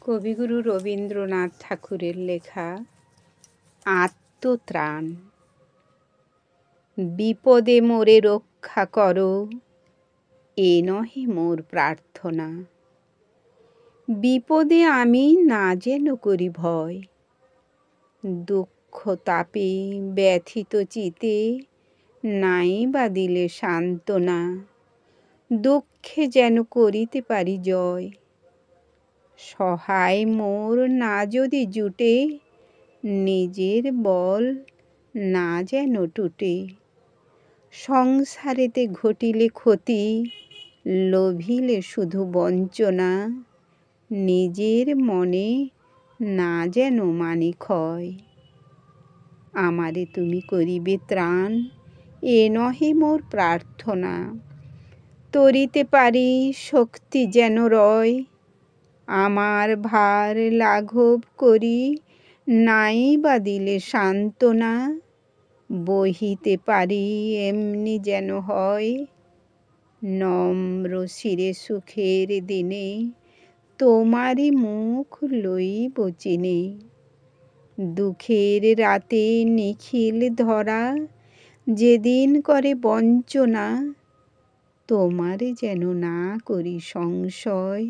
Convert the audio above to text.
কবিগুরু রবীন্দ্রনাথ ঠাকুরের লেখা আত্মত্রাণ। বিপদে মোরে রক্ষা করো, এ নহে মোর প্রার্থনা। বিপদে আমি না যেন করি ভয়, দুঃখ তাপে ব্যথিত চিতে নাই বা দিলে সান্ত্বনা। দুঃখে যেন করিতে পারি জয়, সহায় মোর না যদি জুটে, নিজের বল না যেন টুটে। সংসারেতে ঘটিলে ক্ষতি, লোভিলে শুধু বঞ্চনা। নিজের মনে না যেন মানি ক্ষয়, আমারে তুমি করিবে ত্রাণ, এ নহে মোর প্রার্থনা। তরিতে পারি শক্তি যেন রয়, আমার ভার লাঘব করি নাই বা দিলে সান্ত্বনা। বহিতে পারি এমনি যেন হয়, নম্র শিরে সুখের দিনে তোমারই মুখ লইব চিনে। দুঃখের রাতে নিখিল ধরা, যেদিন করে বঞ্চনা। তোমারে যেন না করি সংশয়,